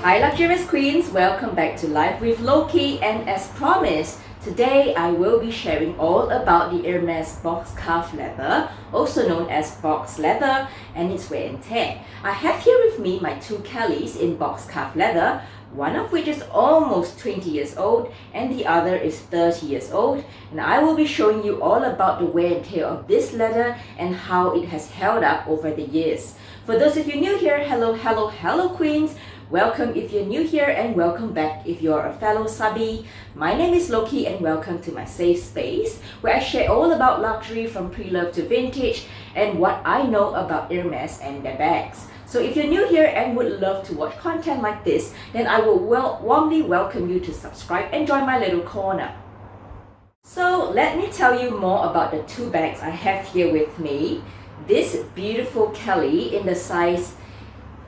Hi luxurious queens, welcome back to Life with Loki, and as promised, today I will be sharing all about the Hermes box calf leather, also known as box leather, and its wear and tear. I have here with me my two Kellys in box calf leather, one of which is almost 20 years old and the other is 30 years old, and I will be showing you all about the wear and tear of this leather and how it has held up over the years. For those of you new here, hello queens! Welcome if you're new here and welcome back if you're a fellow subby. My name is Loki and welcome to my safe space where I share all about luxury from pre-loved to vintage and what I know about Hermes and their bags. So if you're new here and would love to watch content like this, then I will warmly welcome you to subscribe and join my little corner. So let me tell you more about the two bags I have here with me. This beautiful Kelly in the size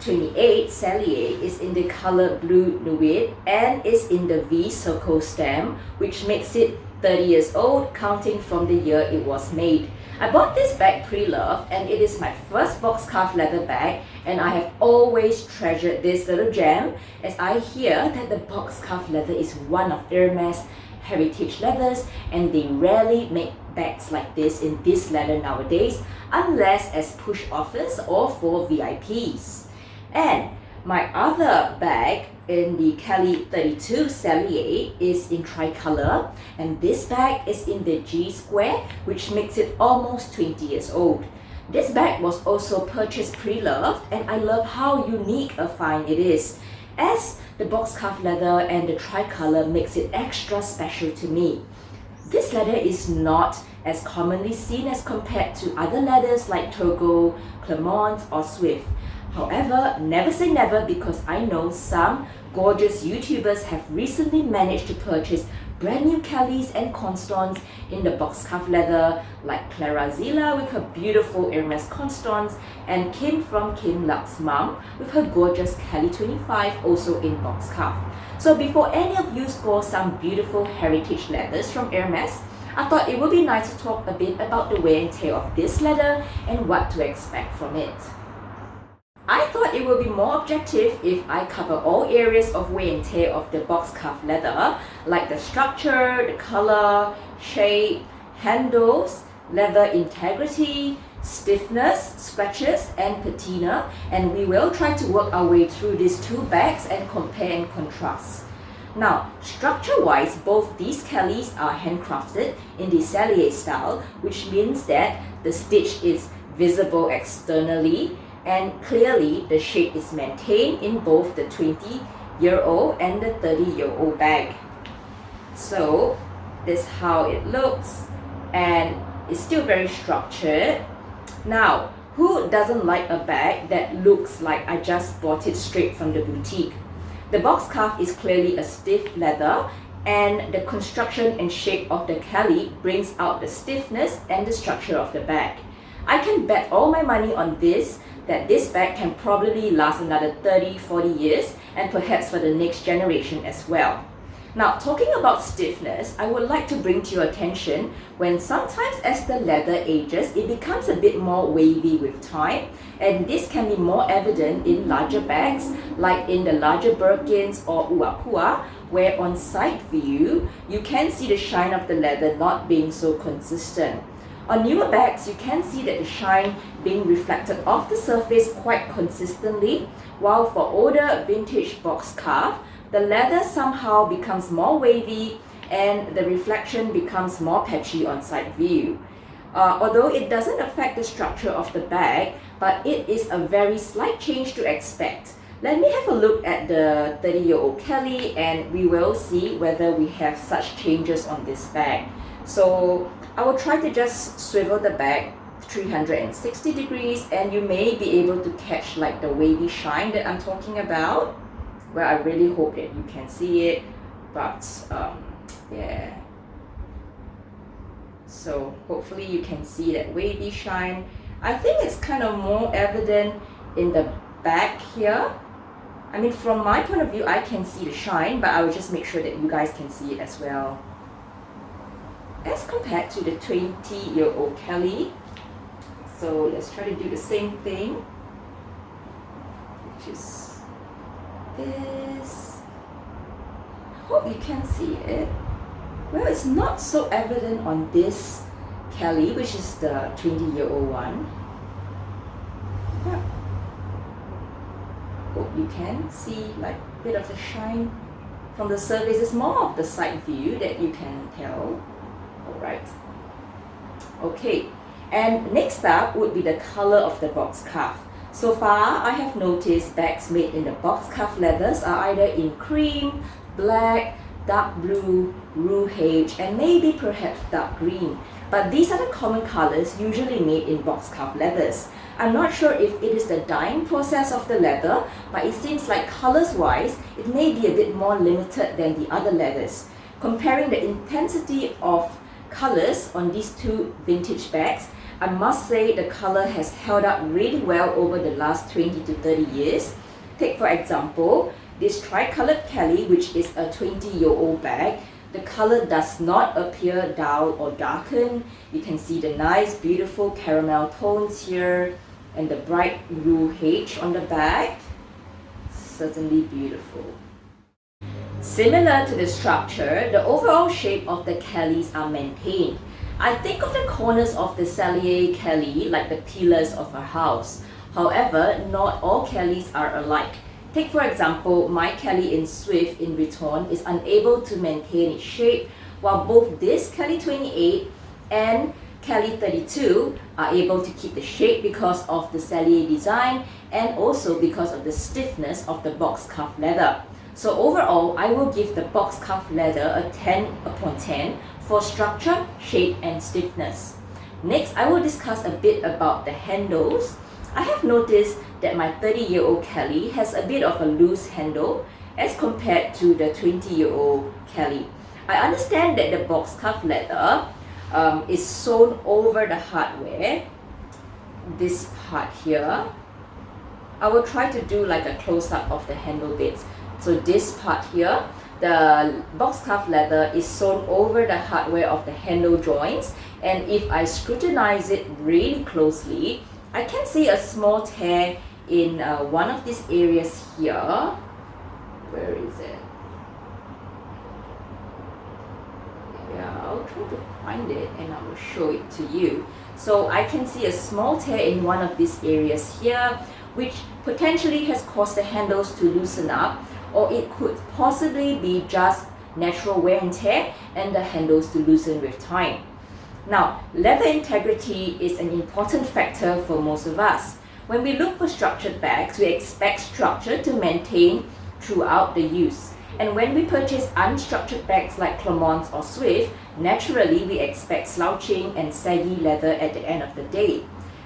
28 Cellier is in the color blue nude and is in the V circle stem, which makes it 30 years old counting from the year it was made. I bought this bag pre-loved and it is my first box calf leather bag, and I have always treasured this little gem as I hear that the box calf leather is one of Hermes heritage leathers and they rarely make bags like this in this leather nowadays unless as push offers or for VIPs. And my other bag in the Kelly 32 Cellier is in tricolor, and this bag is in the G square, which makes it almost 20 years old. This bag was also purchased pre-loved, and I love how unique a find it is, as the box calf leather and the tricolor makes it extra special to me. This leather is not as commonly seen as compared to other leathers like Togo, Clermont or Swift. However, never say never, because I know some gorgeous YouTubers have recently managed to purchase brand new Kellys and Constance in the box calf leather, like Clara Zila with her beautiful Hermes Constance and Kim from Kim Luxe Mom with her gorgeous Kelly 25 also in box calf. So before any of you score some beautiful heritage leathers from Hermes, I thought it would be nice to talk a bit about the wear and tear of this leather and what to expect from it. I thought it would be more objective if I cover all areas of wear and tear of the box calf leather, like the structure, the color, shape, handles, leather integrity, stiffness, scratches, and patina, and we will try to work our way through these two bags and compare and contrast. Now, structure-wise, both these Kellys are handcrafted in the Cellier style, which means that the stitch is visible externally, and clearly the shape is maintained in both the 20-year-old and the 30-year-old bag. So this is how it looks, and it's still very structured. Now, who doesn't like a bag that looks like I just bought it straight from the boutique? The box calf is clearly a stiff leather, and the construction and shape of the Kelly brings out the stiffness and the structure of the bag. I can bet all my money on this, that this bag can probably last another 30-40 years and perhaps for the next generation as well. Now, talking about stiffness, I would like to bring to your attention when sometimes as the leather ages, it becomes a bit more wavy with time, and this can be more evident in larger bags like in the larger Birkins or Uapua, where on side view, you can see the shine of the leather not being so consistent. On newer bags, you can see that the shine being reflected off the surface quite consistently, while for older vintage box calf, the leather somehow becomes more wavy and the reflection becomes more patchy on side view. Although it doesn't affect the structure of the bag, but it is a very slight change to expect. Let me have a look at the 30-year-old Kelly and we will see whether we have such changes on this bag. So I will try to just swivel the bag 360 degrees and you may be able to catch like the wavy shine that I'm talking about. Well, I really hope that you can see it, but yeah. So hopefully you can see that wavy shine. I think it's kind of more evident in the back here. I mean, from my point of view, I can see the shine, but I will just make sure that you guys can see it as well. As compared to the 20-year-old Kelly. So let's try to do the same thing, which is this. Hope you can see it. Well, it's not so evident on this Kelly, which is the 20-year-old one. Yeah. Hope you can see like a bit of the shine from the surface. It's more of the side view that you can tell. Alright. Okay, and next up would be the color of the box cuff. So far, I have noticed bags made in the box cuff leathers are either in cream, black, dark blue, rouge, and maybe perhaps dark green. But these are the common colors usually made in box cuff leathers. I'm not sure if it is the dyeing process of the leather, but it seems like colors-wise, it may be a bit more limited than the other leathers. Comparing the intensity of colors on these two vintage bags, I must say the color has held up really well over the last 20 to 30 years. Take for example, this tri-colored Kelly, which is a 20-year-old bag. The color does not appear dull or darkened. You can see the nice beautiful caramel tones here and the bright rouge on the bag. Certainly beautiful. Similar to the structure, the overall shape of the Kellys are maintained. I think of the corners of the Sellier Kelly like the pillars of a house. However, not all Kellys are alike. Take for example, my Kelly in Swift in Vuitton is unable to maintain its shape, while both this Kelly 28 and Kelly 32 are able to keep the shape because of the Sellier design and also because of the stiffness of the box cuff leather. So overall, I will give the box cuff leather a 10/10 for structure, shape and stiffness. Next, I will discuss a bit about the handles. I have noticed that my 30-year-old Kelly has a bit of a loose handle as compared to the 20-year-old Kelly. I understand that the box cuff leather is sewn over the hardware, this part here. I will try to do like a close-up of the handle bits. So this part here, the box cuff leather is sewn over the hardware of the handle joints, and if I scrutinize it really closely, I can see a small tear in one of these areas here. Where is it? Yeah, I'll try to find it and I will show it to you. So I can see a small tear in one of these areas here, which potentially has caused the handles to loosen up, or it could possibly be just natural wear and tear and the handles to loosen with time. Now, leather integrity is an important factor for most of us. When we look for structured bags, we expect structure to maintain throughout the use. And when we purchase unstructured bags like Clermont or Swift, naturally we expect slouching and saggy leather at the end of the day.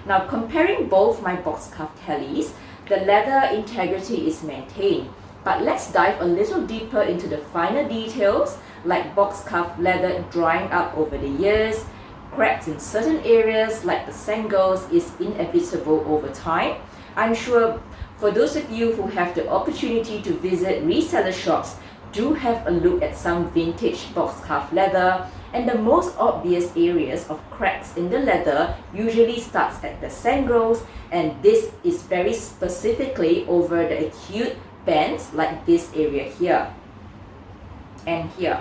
Now, comparing both my box cuff Kellys, the leather integrity is maintained. But let's dive a little deeper into the finer details like box cuff leather drying up over the years, cracks in certain areas like the sangles is inevitable over time. I'm sure for those of you who have the opportunity to visit reseller shops, do have a look at some vintage box cuff leather, and the most obvious areas of cracks in the leather usually starts at the sangles, and this is very specifically over the acute bends like this area here and here.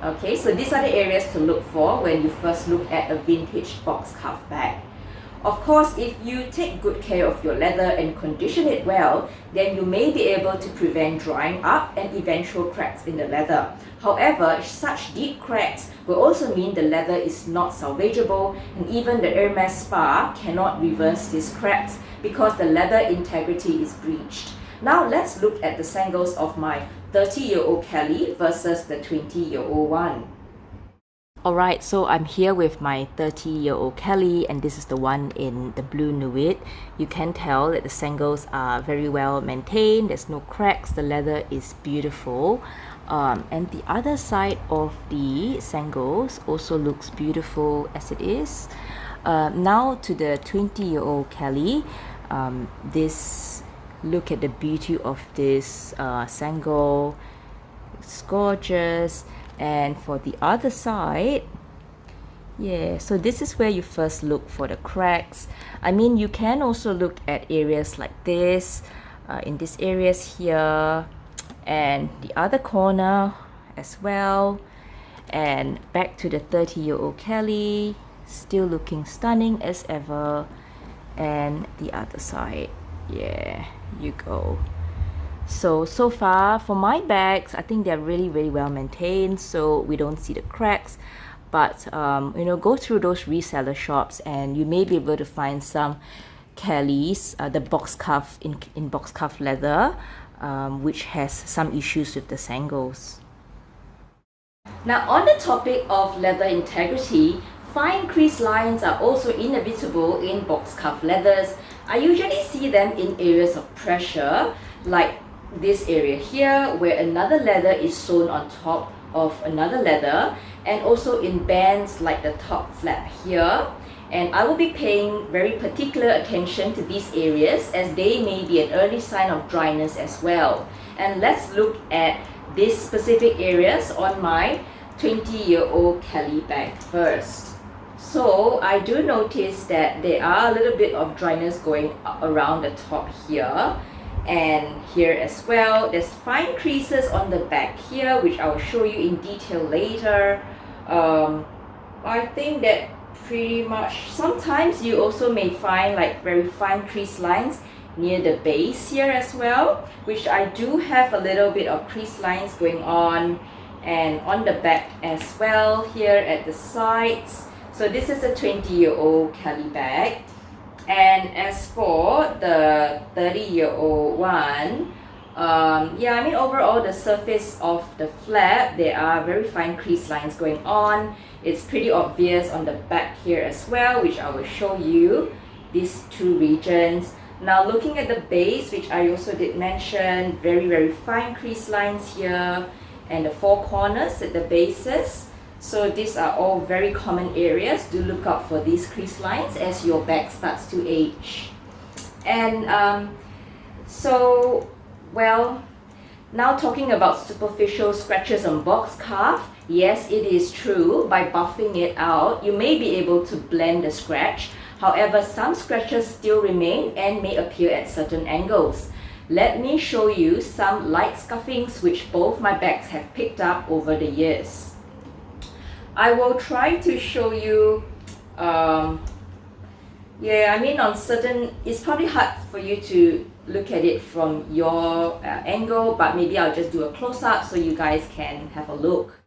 Okay, so these are the areas to look for when you first look at a vintage box cuff bag. Of course, if you take good care of your leather and condition it well, then you may be able to prevent drying up and eventual cracks in the leather. However, such deep cracks will also mean the leather is not salvageable, and even the Hermes Spa cannot reverse these cracks because the leather integrity is breached. Now let's look at the sangles of my 30-year-old Kelly versus the 20-year-old one. Alright, so I'm here with my 30-year-old Kelly, and this is the one in the blue Nuit. You can tell that the sangles are very well maintained, there's no cracks, the leather is beautiful. And the other side of the sangles also looks beautiful as it is. Now to the 20-year-old Kelly, look at the beauty of this sangle, it's gorgeous. And for the other side, yeah, so this is where you first look for the cracks. I mean, you can also look at areas like this. in these areas here, and the other corner as well. And back to the 30-year-old Kelly, still looking stunning as ever. And the other side, yeah, you go. So far for my bags, I think they're really well maintained, so we don't see the cracks. But go through those reseller shops and you may be able to find some Kellys, the box cuff in box cuff leather, which has some issues with the sangles. Now, on the topic of leather integrity, fine crease lines are also inevitable in box cuff leathers. I usually see them in areas of pressure, like this area here, where another leather is sewn on top of another leather, and also in bands like the top flap here. And I will be paying very particular attention to these areas, as they may be an early sign of dryness as well. And let's look at these specific areas on my 20-year-old Kelly bag first. So I do notice that there are a little bit of dryness going around the top here and here as well. There's fine creases on the back here, which I'll show you in detail later. I think that pretty much, sometimes you also may find like very fine crease lines near the base here as well, which I do have a little bit of crease lines going on, and on the back as well here at the sides. So this is a 20-year-old Kelly bag. And as for the 30-year-old one, overall the surface of the flap, there are very fine crease lines going on. It's pretty obvious on the back here as well, which I will show you, these two regions. Now looking at the base, which I also did mention, very fine crease lines here, and the four corners at the bases. So these are all very common areas. Do look out for these crease lines as your bag starts to age. And now talking about superficial scratches on box cuff, yes, it is true, by buffing it out, you may be able to blend the scratch. However, some scratches still remain and may appear at certain angles. Let me show you some light scuffings which both my bags have picked up over the years. I will try to show you, on certain, it's probably hard for you to look at it from your angle, but maybe I'll just do a close-up so you guys can have a look.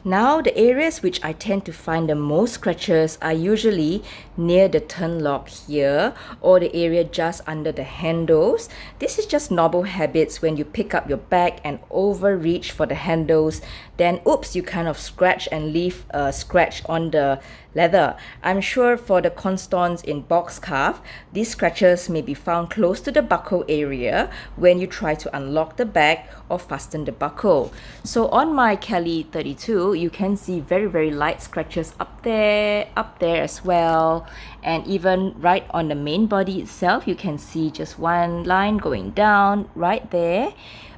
Now, the areas which I tend to find the most scratches are usually near the turn lock here, or the area just under the handles. This is just normal habits when you pick up your bag and overreach for the handles. Then oops, you kind of scratch and leave a scratch on the leather. I'm sure for the Constance in box cuff, these scratches may be found close to the buckle area when you try to unlock the bag or fasten the buckle. So on my Kelly 32, you can see very light scratches up there as well, and even right on the main body itself, you can see just one line going down right there.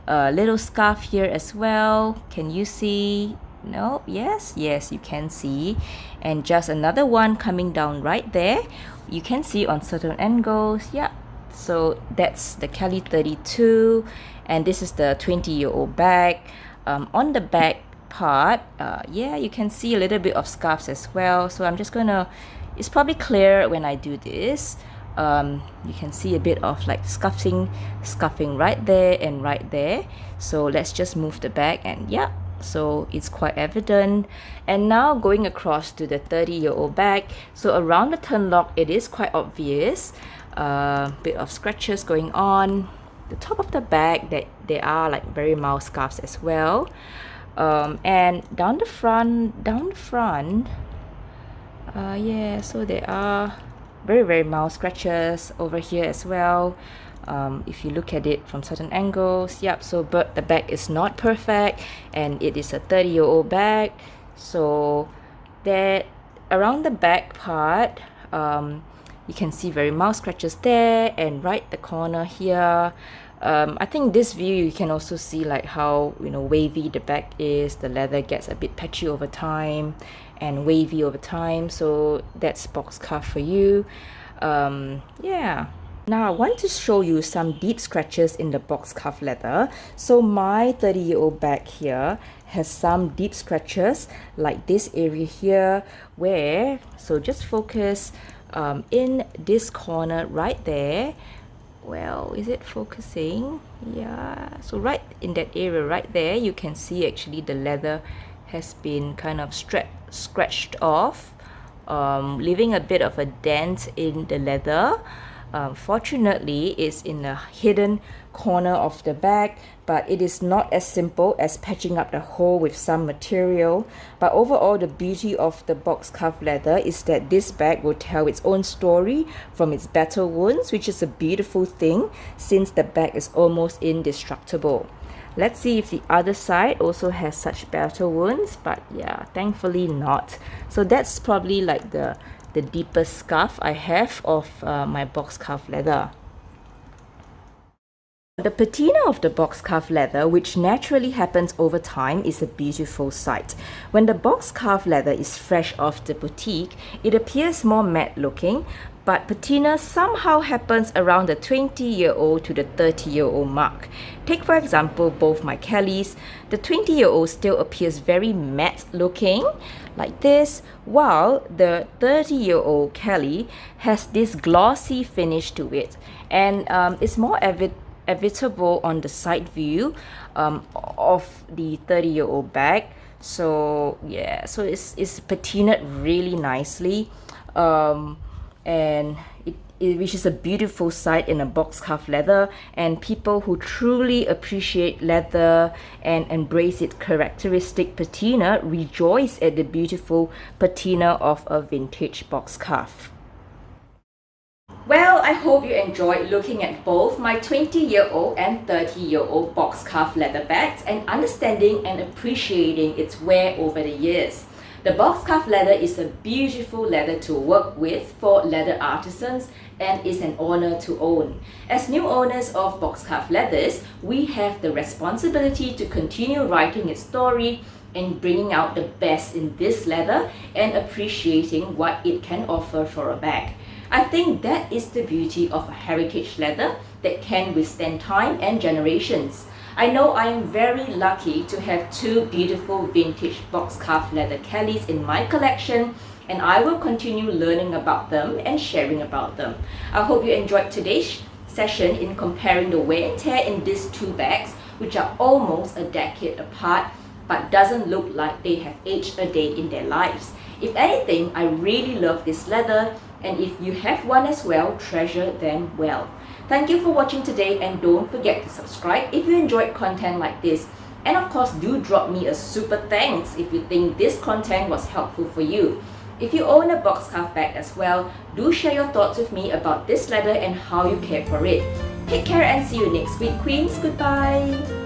A little scarf here as well. Can you see? No? Yes, you can see. And just another one coming down right there. You can see on certain angles. Yeah. So that's the Kelly 32, and this is the 20-year-old bag. On the back part, you can see a little bit of scarves as well. So I'm just gonna, it's probably clear when I do this. You can see a bit of like scuffing right there and right there. So let's just move the bag, and yeah, so it's quite evident. And now going across to the 30-year-old bag, so around the turn lock it is quite obvious, bit of scratches going on. The top of the bag, that there are like very mild scarves as well, and down the front, so there are very mild scratches over here as well. If you look at it from certain angles, but the bag is not perfect, and it is a 30-year-old bag. So that around the back part, you can see very mild scratches there, and right the corner here. I think this view you can also see like how wavy the back is. The leather gets a bit patchy over time and wavy over time, so that's box cuff for you. Now I want to show you some deep scratches in the box cuff leather. So my 30-year-old bag here has some deep scratches like this area here where, so just focus in this corner right there. Well, is it focusing? Yeah, so right in that area right there, you can see actually the leather has been kind of scratched off, leaving a bit of a dent in the leather. Fortunately, it's in a hidden corner of the bag, but it is not as simple as patching up the hole with some material. But overall, the beauty of the box cuff leather is that this bag will tell its own story from its battle wounds, which is a beautiful thing since the bag is almost indestructible. Let's see if the other side also has such battle wounds, but yeah, thankfully not. So that's probably like the deepest scuff I have of my box cuff leather. The patina of the box cuff leather, which naturally happens over time, is a beautiful sight. When the box cuff leather is fresh off the boutique, it appears more matte looking, but patina somehow happens around the 20-year-old to the 30-year-old mark. Take for example both my Kellys. The 20-year-old still appears very matte looking, like this, while the 30-year-old Kelly has this glossy finish to it, and it's more evitable on the side view of the 30-year-old bag. So yeah, so it's patinaed really nicely, and which is a beautiful sight in a box cuff leather, and people who truly appreciate leather and embrace its characteristic patina rejoice at the beautiful patina of a vintage box cuff. Well, I hope you enjoyed looking at both my 20-year-old and 30-year-old box cuff leather bags and understanding and appreciating its wear over the years. The box cuff leather is a beautiful leather to work with for leather artisans and is an honor to own. As new owners of box cuff leathers, we have the responsibility to continue writing its story and bringing out the best in this leather and appreciating what it can offer for a bag. I think that is the beauty of a heritage leather that can withstand time and generations. I know I am very lucky to have two beautiful vintage box cuff leather Kellys in my collection, and I will continue learning about them and sharing about them. I hope you enjoyed today's session in comparing the wear and tear in these two bags, which are almost a decade apart but doesn't look like they have aged a day in their lives. If anything, I really love this leather, and if you have one as well, treasure them well. Thank you for watching today, and don't forget to subscribe if you enjoyed content like this. And of course, do drop me a super thanks if you think this content was helpful for you. If you own a box cuff bag as well, do share your thoughts with me about this leather and how you care for it. Take care and see you next week, Queens. Goodbye!